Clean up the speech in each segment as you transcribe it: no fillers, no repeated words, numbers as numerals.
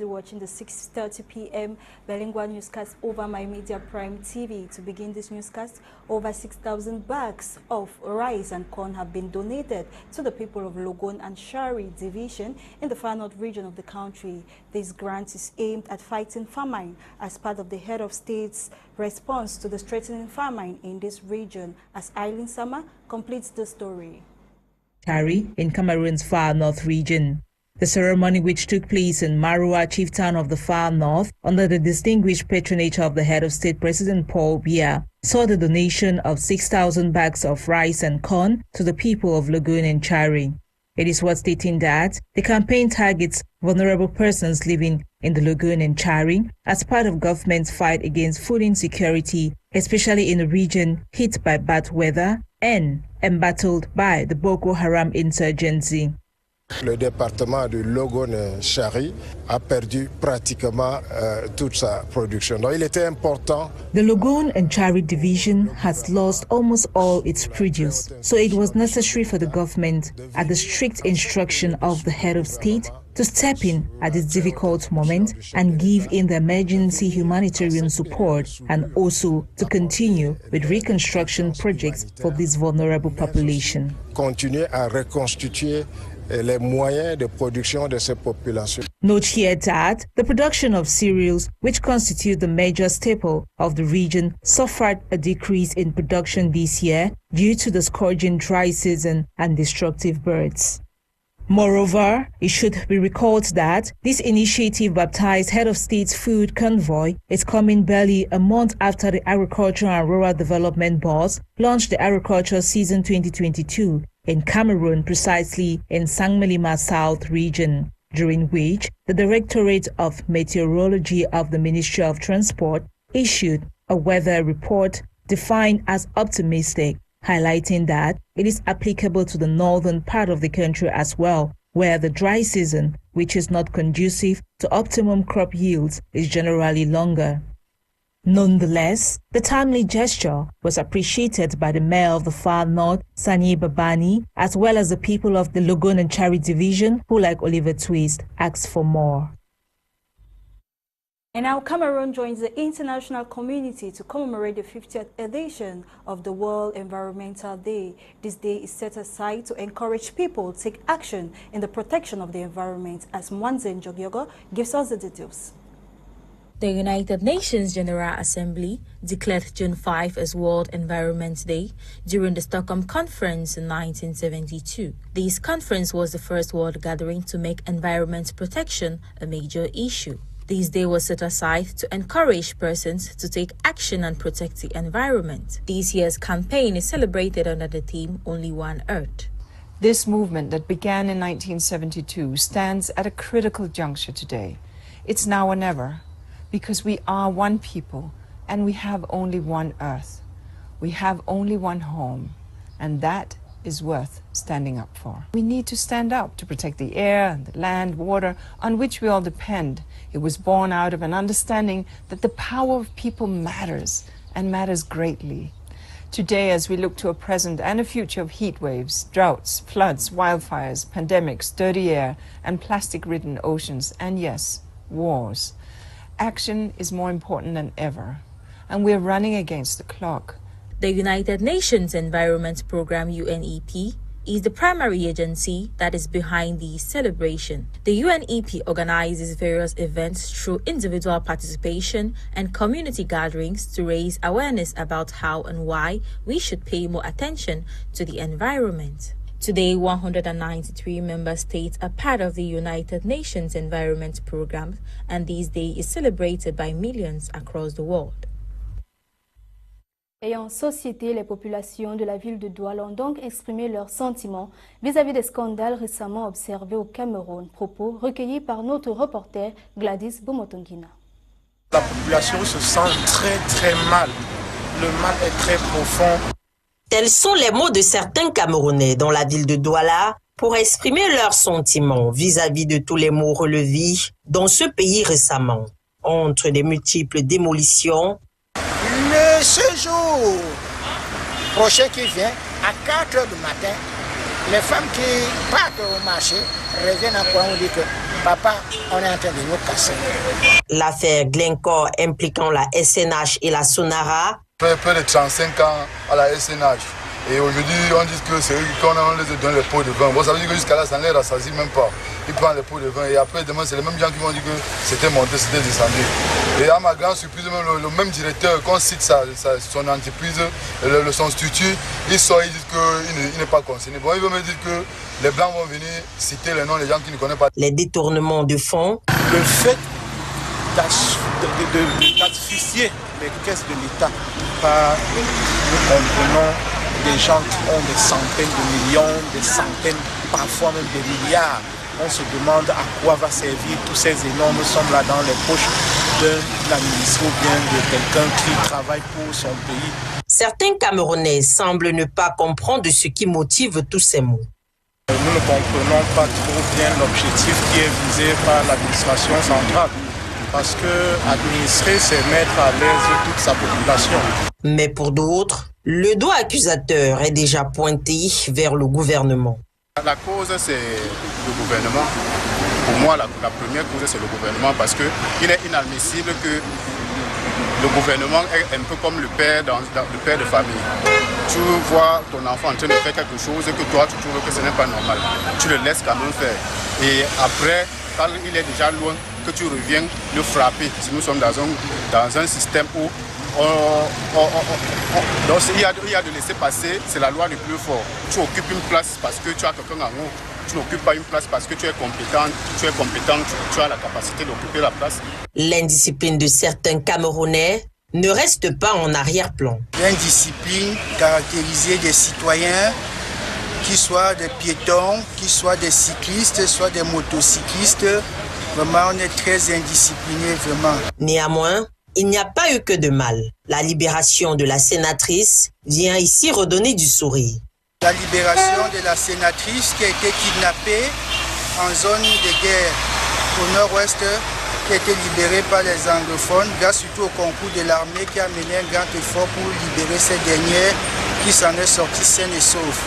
Watching the 6:30 p.m. Bilingual newscast over My Media Prime TV. To begin this newscast, over 6,000 bags of rice and corn have been donated to the people of Logon and Shari division in the far north region of the country. This grant is aimed at fighting famine as part of the head of state's response to the threatening famine in this region. As Eileen Sama completes the story. Shari in Cameroon's far north region. The ceremony, which took place in Marua, chieftain of the far north, under the distinguished patronage of the head of state, President Paul Biya, saw the donation of 6,000 bags of rice and corn to the people of Logon and Shari. It is worth stating that the campaign targets vulnerable persons living in the Logon and Shari as part of government's fight against food insecurity, especially in a region hit by bad weather and embattled by the Boko Haram insurgency. Le département de Logon-Shari a perdu pratiquement toute sa production. Donc, il était important. The Logon and Shari division has lost almost all its produce, so it was necessary for the government, at the strict instruction of the head of state, to step in at this difficult moment and give in the emergency humanitarian support, and also to continue with reconstruction projects for this vulnerable population. Continuer à reconstituer les moyens de production de ces populations. Note here that the production of cereals, which constitute the major staple of the region, suffered a decrease in production this year due to the scourging dry season and destructive birds. Moreover, it should be recalled that this initiative, baptized Head of State's Food Convoy, is coming barely a month after the Agriculture and Rural Development Board launched the Agriculture Season 2022 in Cameroon, precisely in Sangmelima South region, during which the Directorate of Meteorology of the Ministry of Transport issued a weather report defined as optimistic, highlighting that it is applicable to the northern part of the country as well, where the dry season, which is not conducive to optimum crop yields, is generally longer. Nonetheless, the timely gesture was appreciated by the mayor of the far north, Sani Babani, as well as the people of the Logon and Shari division, who, like Oliver Twist, asked for more. And now Cameroon joins the international community to commemorate the 50th edition of the World Environmental Day. This day is set aside to encourage people to take action in the protection of the environment, as Mwanze Njogyogo gives us the details. The United Nations General Assembly declared June 5 as World Environment Day during the Stockholm Conference in 1972. This conference was the first world gathering to make environment protection a major issue. This day was set aside to encourage persons to take action and protect the environment. This year's campaign is celebrated under the theme Only One Earth. This movement that began in 1972 stands at a critical juncture today. It's now or never, because we are one people and we have only one earth. We have only one home, and that is worth standing up for. We need to stand up to protect the air, the land, water, on which we all depend. It was born out of an understanding that the power of people matters, and matters greatly. Today, as we look to a present and a future of heat waves, droughts, floods, wildfires, pandemics, dirty air, and plastic-ridden oceans, and yes, wars, action is more important than ever, and we're running against the clock. The United Nations Environment Programme, UNEP, is the primary agency that is behind the celebration. The UNEP organizes various events through individual participation and community gatherings to raise awareness about how and why we should pay more attention to the environment. Today, 193 member states are part of the United Nations Environment Programme, and this day is celebrated by millions across the world. Et en société, les populations de la ville de Douala ont donc exprimé leurs sentiments vis-à-vis des scandales récemment observés au Cameroun. Propos recueillis par notre reporter Gladys Bomotongina. La population se sent très mal. Le mal est très profond. Tels sont les mots de certains Camerounais dans la ville de Douala pour exprimer leurs sentiments vis-à-vis de tous les maux relevés dans ce pays récemment, entre les multiples démolitions. Le séjour prochain qui vient, à 4 h du matin, les femmes qui partent au marché reviennent encore, on dit que Papa, on est en train de nous casser. L'affaire Glencore impliquant la SNH et la Sonara. Peu de 35 ans à la SNH. Et aujourd'hui, on dit que c'est eux qui les donne les pots de vin. Bon, ça veut dire que jusqu'à là, ça ne les rassasie même pas. Ils prennent les pots de vin et après, demain, c'est les mêmes gens qui vont dire que c'était monté, c'était descendu. Et à ma grande surprise, le même directeur, quand on cite son entreprise, son statut, il sort, il dit qu'il n'est pas concerné. Bon, il veut me dire que les Blancs vont venir citer les noms des gens qui ne connaissent pas. Les détournements de fonds. Le fait d'asphyxier les caisses de l'État par, nous comprenons, des gens qui ont des centaines de millions, des centaines, parfois même des milliards. On se demande à quoi va servir tous ces énormes sommes-là dans les poches d'un ministre ou bien de quelqu'un qui travaille pour son pays. Certains Camerounais semblent ne pas comprendre ce qui motive tous ces mots. Nous ne comprenons pas trop bien l'objectif qui est visé par l'administration centrale. Parce que administrer, c'est mettre à l'aise toute sa population. Mais pour d'autres, le doigt accusateur est déjà pointé vers le gouvernement. La cause, c'est le gouvernement. Pour moi, la première cause, c'est le gouvernement parce qu'il est inadmissible que le gouvernement est un peu comme le père de famille. Tu vois ton enfant en train de faire quelque chose que toi, tu trouves que ce n'est pas normal. Tu le laisses quand même faire. Et après, quand il est déjà loin, que tu reviens le frapper. Si nous sommes dans un système où donc il y a de laisser passer, c'est la loi du plus fort. Tu occupes une place parce que tu as quelqu'un en haut. Tu n'occupes pas une place parce que tu es compétent, tu as la capacité d'occuper la place. L'indiscipline de certains Camerounais ne reste pas en arrière-plan. L'indiscipline caractérisée des citoyens, qu'ils soient des piétons, qu'ils soient des cyclistes, soit des motocyclistes. Vraiment, on est très indisciplinés, vraiment. Néanmoins, il n'y a pas eu que de mal. La libération de la sénatrice vient ici redonner du sourire. La libération de la sénatrice qui a été kidnappée en zone de guerre au nord-ouest, qui a été libérée par les anglophones, grâce surtout au concours de l'armée qui a mené un grand effort pour libérer ces dernières, qui s'en est sortie saine et sauve.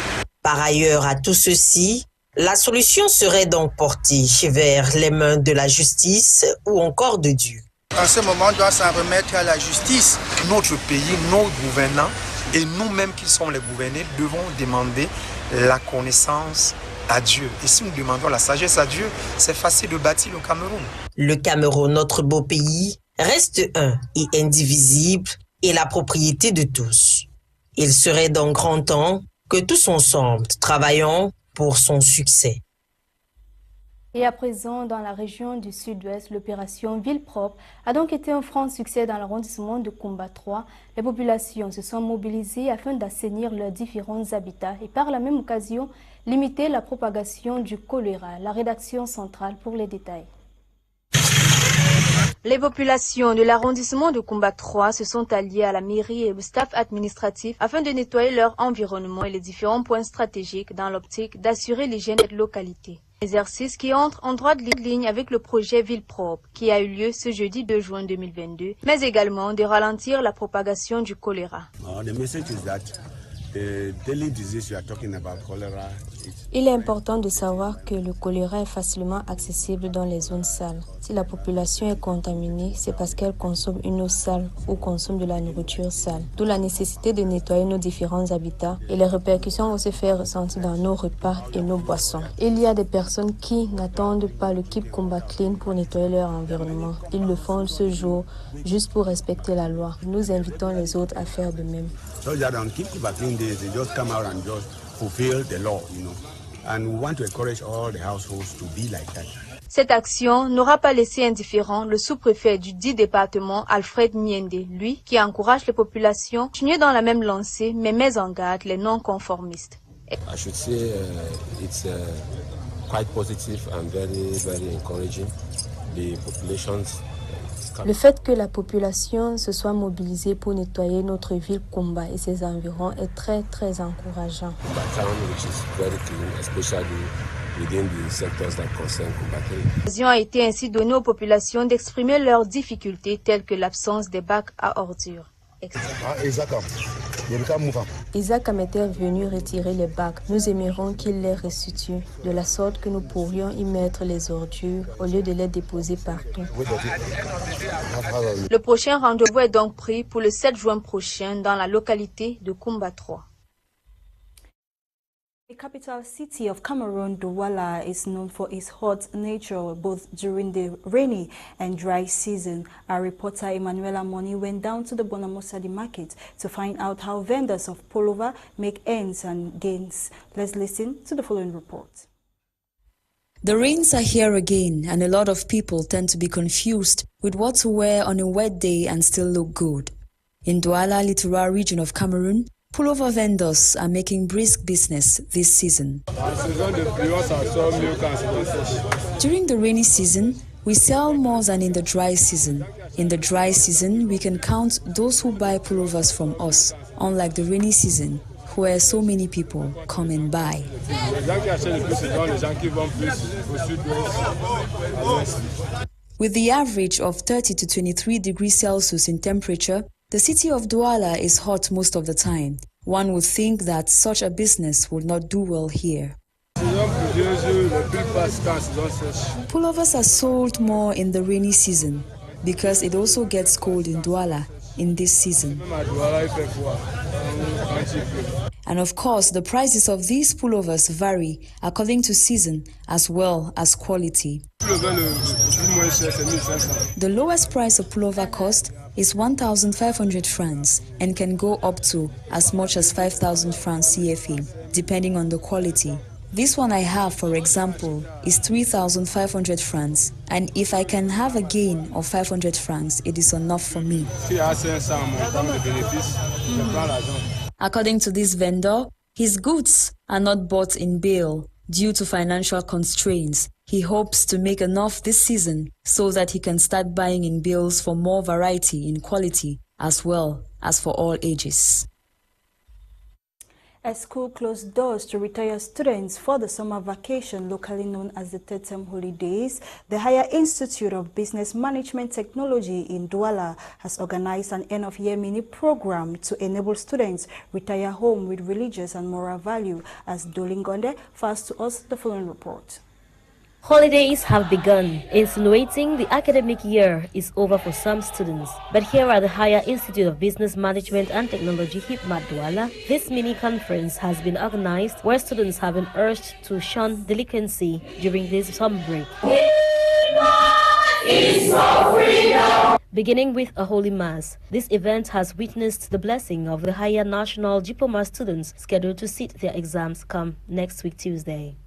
Par ailleurs à tout ceci, la solution serait donc portée vers les mains de la justice ou encore de Dieu. En ce moment, on doit s'en remettre à la justice. Notre pays, nos gouvernants et nous-mêmes qui sommes les gouvernés devons demander la connaissance à Dieu. Et si nous demandons la sagesse à Dieu, c'est facile de bâtir le Cameroun. Le Cameroun, notre beau pays, reste un et indivisible et la propriété de tous. Il serait donc grand temps que tous ensemble travaillons pour son succès. Et à présent, dans la région du sud-ouest, l'opération Ville propre a donc été un franc succès dans l'arrondissement de Kumba 3. Les populations se sont mobilisées afin d'assainir leurs différents habitats et par la même occasion, limiter la propagation du choléra. La rédaction centrale pour les détails. Les populations de l'arrondissement de Kumba 3 se sont alliées à la mairie et au staff administratif afin de nettoyer leur environnement et les différents points stratégiques dans l'optique d'assurer l'hygiène de la localité. Exercice qui entre en droite ligne avec le projet Ville propre qui a eu lieu ce jeudi 2 juin 2022, mais également de ralentir la propagation du choléra. Il est important de savoir que le choléra est facilement accessible dans les zones sales. Si la population est contaminée, c'est parce qu'elle consomme une eau sale ou consomme de la nourriture sale. D'où la nécessité de nettoyer nos différents habitats et les répercussions vont se faire ressentir dans nos repas et nos boissons. Il y a des personnes qui n'attendent pas le Keep Kumba Clean pour nettoyer leur environnement. Ils le font ce jour juste pour respecter la loi. Nous invitons les autres à faire de même. Cette action n'aura pas laissé indifférent le sous-préfet du dit département, Alfred Niende, lui qui encourage les populations à continuer dans la même lancée mais met en garde les non-conformistes. I should say it's quite positive and very encouraging. The populations. Le fait que la population se soit mobilisée pour nettoyer notre ville Kumba et ses environs est très encourageant. L'occasion a été ainsi donnée aux populations d'exprimer leurs difficultés telles que l'absence des bacs à ordures. Isaac Ahmed est venu retirer les bacs. Nous aimerions qu'il les restitue, de la sorte que nous pourrions y mettre les ordures au lieu de les déposer partout. Le prochain rendez-vous est donc pris pour le 7 juin prochain dans la localité de Kumba 3. The capital city of Cameroon, Douala, is known for its hot nature both during the rainy and dry season. Our reporter Emanuela Moni went down to the Bonamosadi market to find out how vendors of pullover make ends and gains. Let's listen to the following report. The rains are here again, and a lot of people tend to be confused with what to wear on a wet day and still look good. In Douala, littoral region of Cameroon, pullover vendors are making brisk business this season. During the rainy season, we sell more than in the dry season. In the dry season, we can count those who buy pullovers from us, unlike the rainy season, where so many people come and buy. With the average of 30 to 23 degrees Celsius in temperature, the city of Douala is hot most of the time. One would think that such a business would not do well here. Pullovers are sold more in the rainy season because it also gets cold in Douala in this season. And of course, the prices of these pullovers vary according to season as well as quality. The lowest price of pullover cost is 1,500 francs and can go up to as much as 5,000 francs CFA, depending on the quality. This one I have, for example, is 3,500 francs, and if I can have a gain of 500 francs, it is enough for me. According to this vendor, his goods are not bought in bale due to financial constraints. He hopes to make enough this season so that he can start buying in bales for more variety in quality as well as for all ages. A school closed doors to retired students for the summer vacation, locally known as the third term holidays. The Higher Institute of Business Management Technology in Douala has organized an end-of-year mini program to enable students retire home with religious and moral value. As Dolingonde first to us the following report. Holidays have begun, insinuating the academic year is over for some students. But here at the Higher Institute of Business Management and Technology, HIPMAT Douala, this mini-conference has been organized where students have been urged to shun delinquency during this summer break. Beginning with a holy mass, this event has witnessed the blessing of the higher national diploma students scheduled to sit their exams come next week Tuesday.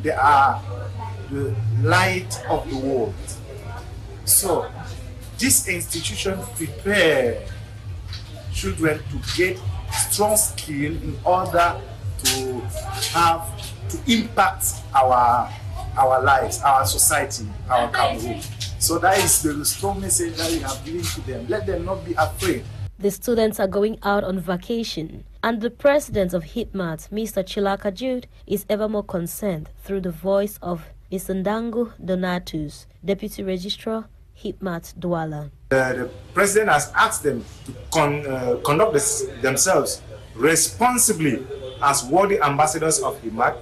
They are the light of the world. So this institution prepares children to get strong skill in order to impact our lives, our society, our Cameroon. So that is the strong message that we have given to them. Let them not be afraid. The students are going out on vacation, and the president of HIPMAT, Mr. Chilaka Jude, is ever more concerned through the voice of Mr. Ndangu Donatus, Deputy Registrar, HIPMAT Douala. The president has asked them to conduct themselves responsibly as worthy ambassadors of HIPMAT.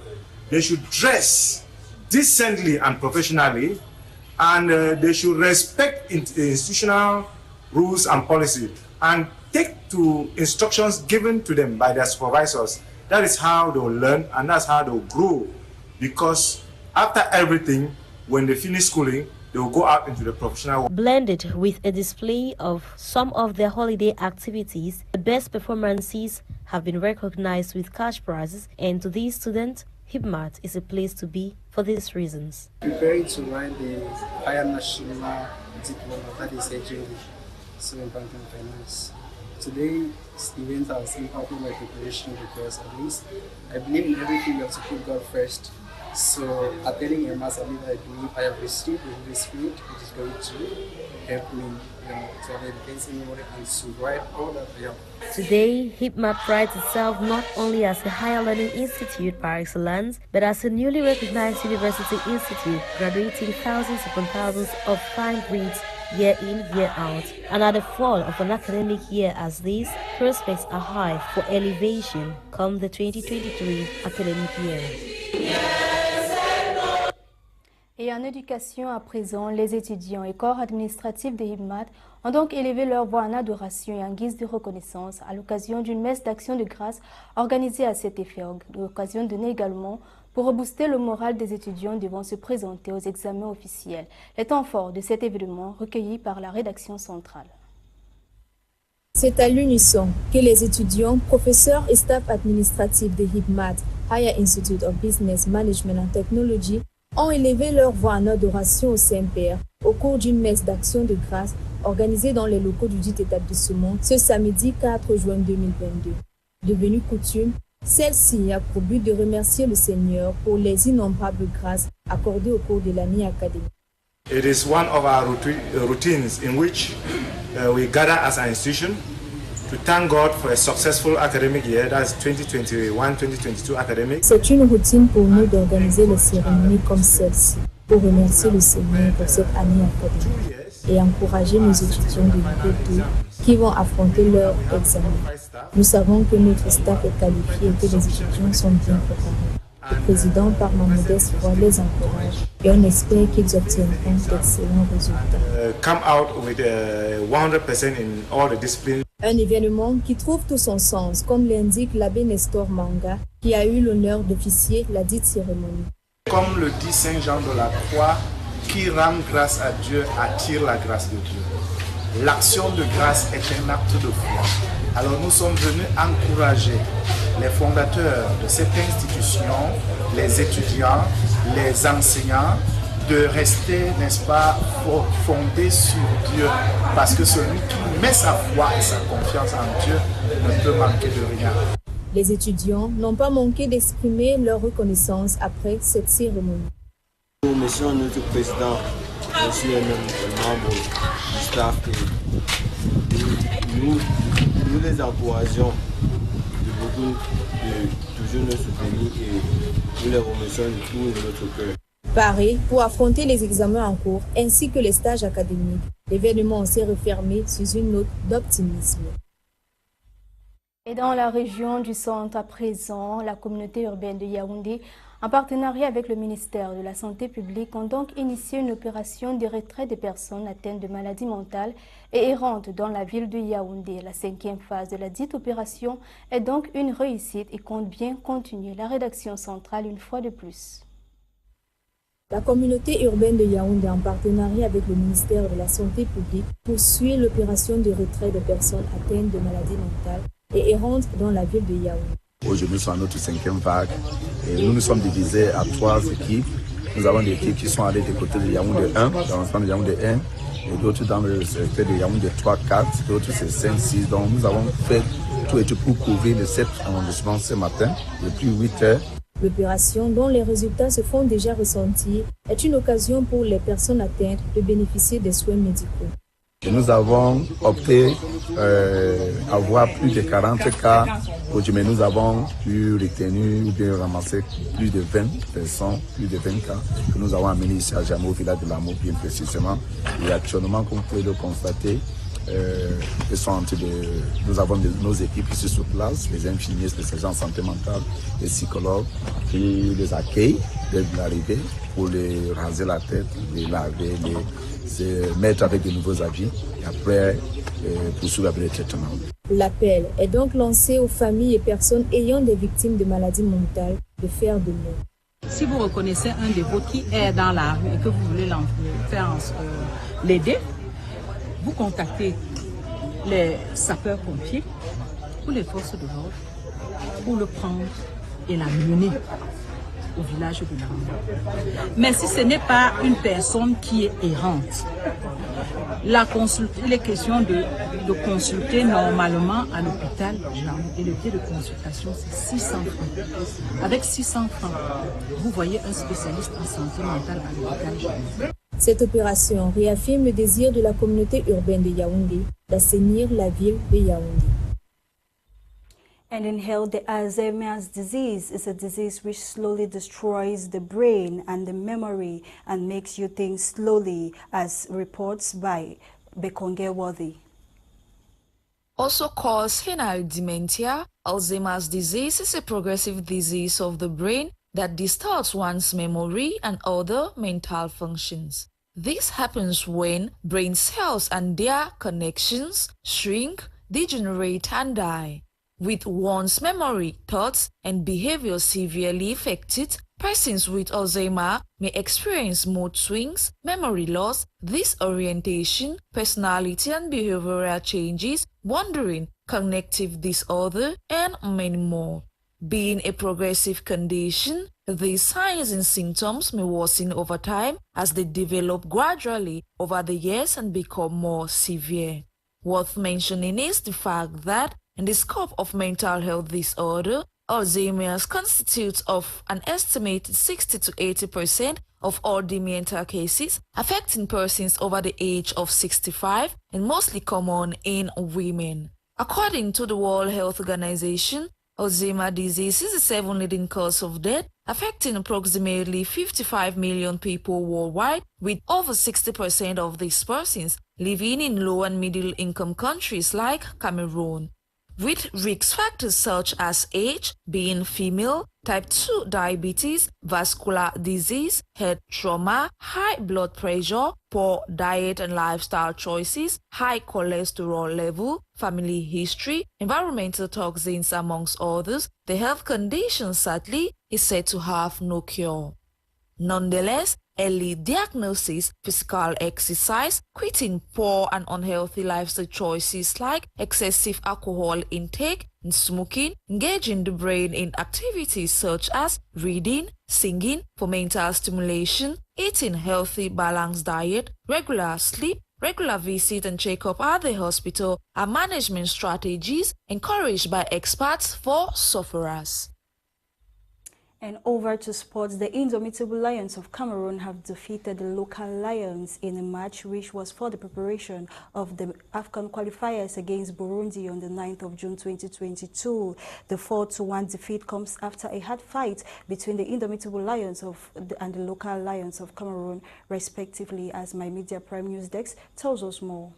They should dress decently and professionally, and they should respect institutional rules and policy and take to instructions given to them by their supervisors. That is how they will learn and that's how they will grow, because after everything, when they finish schooling, they will go out into the professional world. Blended with a display of some of their holiday activities, the best performances have been recognized with cash prizes, and to these students, HIPMAT is a place to be for these reasons. Preparing to write the higher national diploma, that is HND, Civil Banking Finance. Today's event has impacted my preparation because at least I believe in everything you have to put God first. So attending a mass, I believe I have received the Holy Spirit, which is going to help me to have education and to write all that I have. Today, HIPMAT prides itself not only as a higher learning institute par excellence, but as a newly recognized university institute, graduating thousands upon thousands of fine breeds year in, year out, and at the fall of an academic year as this, prospects are high for elevation come the 2023 academic year. Et en éducation à présent, les étudiants et corps administratifs de HIPMAT ont donc élevé leur voix en adoration et en guise de reconnaissance à l'occasion d'une messe d'action de grâce organisée à cet effet, l'occasion donnée également pour rebooster le moral des étudiants devant se présenter aux examens officiels. Les temps forts de cet événement recueillis par la rédaction centrale. C'est à l'unisson que les étudiants, professeurs et staff administratifs de HIPMAT, Higher Institute of Business Management and Technology, ont élevé leur voix en adoration au Saint-Père au cours d'une messe d'action de grâce organisée dans les locaux du dit établissement ce samedi 4 juin 2022. Devenue coutume, celle-ci a pour but de remercier le Seigneur pour les innombrables grâces accordées au cours de l'année académique. It is one of our routines in which we gather as an institution to thank God for a successful academic year, that's 2021-2022 academic. C'est une routine pour nous d'organiser les cérémonies comme celle-ci pour remercier le Seigneur pour cette année académique et encourager nos étudiants de niveau 2 qui vont affronter leur examen. Nous savons que notre staff est qualifié et que les étudiants sont bien préparés. Le président, par ma modeste voix, les encourage et on espère qu'ils obtiendront d'excellents résultats. Come out with 100% in all the disciplines. Un événement qui trouve tout son sens, comme l'indique l'abbé Nestor Manga, qui a eu l'honneur d'officier la dite cérémonie. Comme le dit Saint Jean de la Croix, qui rend grâce à Dieu attire la grâce de Dieu. L'action de grâce est un acte de foi. Alors nous sommes venus encourager les fondateurs de cette institution, les étudiants, les enseignants, de rester, n'est-ce pas, fondés sur Dieu. Parce que celui qui met sa foi et sa confiance en Dieu ne peut manquer de rien. Les étudiants n'ont pas manqué d'exprimer leur reconnaissance après cette cérémonie. Nous remercions notre président, monsieur et les membres du staff. Nous les encourageons de beaucoup de toujours nous soutenir et nous les remercions de tout notre cœur. Parés pour affronter les examens en cours ainsi que les stages académiques, l'événement s'est refermé sous une note d'optimisme. Et dans la région du centre à présent, la communauté urbaine de Yaoundé, en partenariat avec le ministère de la Santé publique, ont donc initié une opération de retrait des personnes atteintes de maladies mentales et errantes dans la ville de Yaoundé. La 5e phase de la dite opération est donc une réussite et compte bien continuer. La rédaction centrale une fois de plus. La communauté urbaine de Yaoundé, en partenariat avec le ministère de la Santé publique, poursuit l'opération de retrait des personnes atteintes de maladies mentales et errantes dans la ville de Yaoundé. Aujourd'hui, nous sommes à notre 5e vague et nous nous sommes divisés à 3 équipes. Nous avons des équipes qui sont allées du côté de Yaoundé 1, dans l'ensemble de Yaoundé 1, et d'autres dans le secteur de Yaoundé 3, 4, d'autres c'est 5, 6. Donc nous avons fait tout et tout pour couvrir les 7 arrondissements ce matin, depuis 8 heures. L'opération, dont les résultats se font déjà ressentir, est une occasion pour les personnes atteintes de bénéficier des soins médicaux. Et nous avons opté à avoir plus de 40 cas. Mais nous avons pu retenir ou bien ramasser plus de 20 personnes, plus de 20 cas que nous avons amenés ici à Jamou, au village de Lamo, bien précisément. Et actuellement, comme vous pouvez le constater, nous avons nos équipes ici sur place, les infirmiers spécialisés en santé mentale, les psychologues qui les accueillent dès l'arrivée pour les raser la tête, les laver, les mettre avec de nouveaux habits et après poursuivre avec les traitements. L'appel est donc lancé aux familles et personnes ayant des victimes de maladies mentales de faire de même. Si vous reconnaissez un de vous qui est dans la rue et que vous voulez l'aider, vous contactez les sapeurs-pompiers ou les forces de l'ordre pour le prendre et l'amener au village de Lamo. Mais si ce n'est pas une personne qui est errante, il est question de consulter normalement à l'hôpital et le prix de consultation c'est 600 francs. Avec 600 francs, vous voyez un spécialiste en santé mentale à l'hôpital. Cette opération réaffirme le désir de la communauté urbaine de Yaoundé d'assainir la ville de Yaoundé. And in health, the Alzheimer's disease is a disease which slowly destroys the brain and the memory and makes you think slowly, as reports by Bekonge-Worthy. Also called senile dementia, Alzheimer's disease is a progressive disease of the brain that distorts one's memory and other mental functions. This happens when brain cells and their connections shrink, degenerate, and die. With one's memory, thoughts, and behavior severely affected, persons with Alzheimer may experience mood swings, memory loss, disorientation, personality and behavioral changes, wandering, cognitive disorder, and many more. Being a progressive condition, these signs and symptoms may worsen over time as they develop gradually over the years and become more severe. Worth mentioning is the fact that in the scope of mental health disorder, Alzheimer's constitutes of an estimated 60 to 80% of all dementia cases, affecting persons over the age of 65 and mostly common in women. According to the World Health Organization, Alzheimer's disease is the seventh leading cause of death, affecting approximately 55 million people worldwide, with over 60% of these persons living in low and middle income countries like Cameroon. With risk factors such as age, being female, type 2 diabetes, vascular disease, head trauma, high blood pressure, poor diet and lifestyle choices, high cholesterol level, family history, environmental toxins, amongst others, the health condition sadly is said to have no cure. Nonetheless, early diagnosis, physical exercise, quitting poor and unhealthy lifestyle choices like excessive alcohol intake and smoking, engaging the brain in activities such as reading, singing for mental stimulation, eating healthy balanced diet, regular sleep, regular visit and checkup at the hospital are management strategies encouraged by experts for sufferers. And over to sports, the indomitable Lions of Cameroon have defeated the local Lions in a match which was for the preparation of the AFCON qualifiers against Burundi on the 9th of June 2022. The 4-1 defeat comes after a hard fight between the indomitable Lions and the local Lions of Cameroon, respectively, as my Media Prime News Desk tells us more.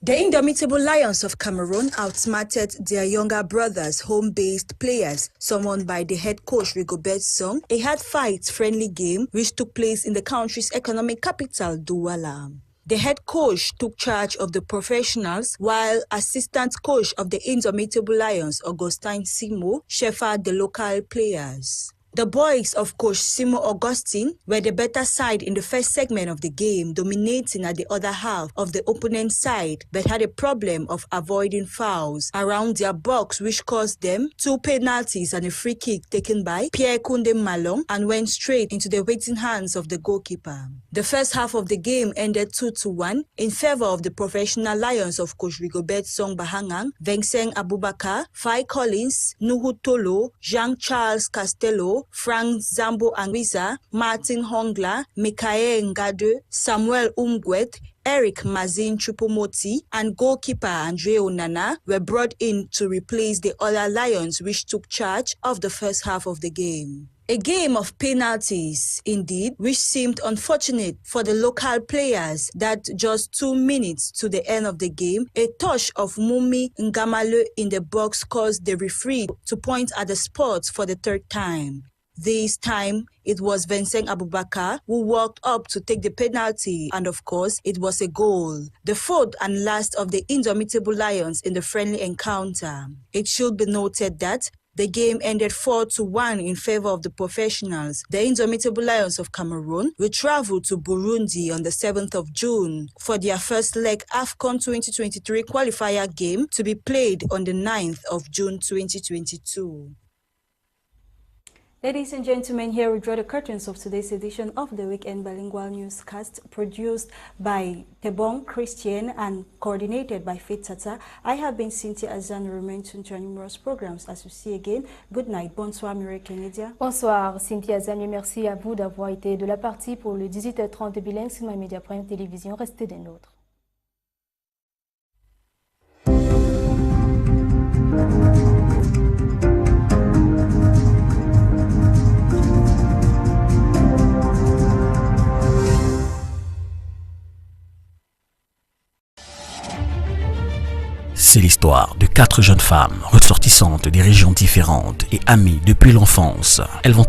The indomitable Lions of Cameroon outsmarted their younger brothers, home-based players, summoned by the head coach Rigobert Song, a hard-fight friendly game which took place in the country's economic capital, Douala. The head coach took charge of the professionals, while assistant coach of the indomitable Lions, Augustin Simo, shepherded the local players. The boys of Coach Simo Augustine were the better side in the first segment of the game, dominating at the other half of the opponent's side, but had a problem of avoiding fouls around their box, which caused them 2 penalties and a free kick taken by Pierre Kunde Malong and went straight into the waiting hands of the goalkeeper. The first half of the game ended 2-1 in favor of the professional Lions of Coach Rigobert Song Bahangang, Vincent Abubakar, Fai Collins, Nuhu Tolo, Jean-Charles Castello, Frank Zambo Anguiza, Martin Hongla, Mikael Ngade, Samuel Umgwet, Eric Mazin Chupomoti, and goalkeeper Andre Onana were brought in to replace the other Lions which took charge of the first half of the game. A game of penalties, indeed, which seemed unfortunate for the local players that just 2 minutes to the end of the game, a touch of Mumi Ngamale in the box caused the referee to point at the spot for the 3rd time. This time, it was Vincent Abubakar who walked up to take the penalty, and of course, it was a goal. The 4th and last of the indomitable Lions in the friendly encounter. It should be noted that the game ended 4-1 in favor of the professionals. The indomitable Lions of Cameroon will travel to Burundi on the 7th of June for their first leg AFCON 2023 qualifier game to be played on the 9th of June 2022. Ladies and gentlemen, here we draw the curtains of today's edition of the Weekend Bilingual Newscast, produced by Tebong, Christain, and coordinated by Faith Tata. I have been Cynthia. Azanu, remain tuned to our numerous programs. As we see again, good night. Bonsoir, Mirielle, Kennedia. Bonsoir, Cynthia Azanu. Merci à vous d'avoir été de la partie pour le 18h30 de Bilingual sur ma Media Prime Télévision. Restez des nôtres. C'est l'histoire de 4 jeunes femmes ressortissantes des régions différentes et amies depuis l'enfance. Elles vont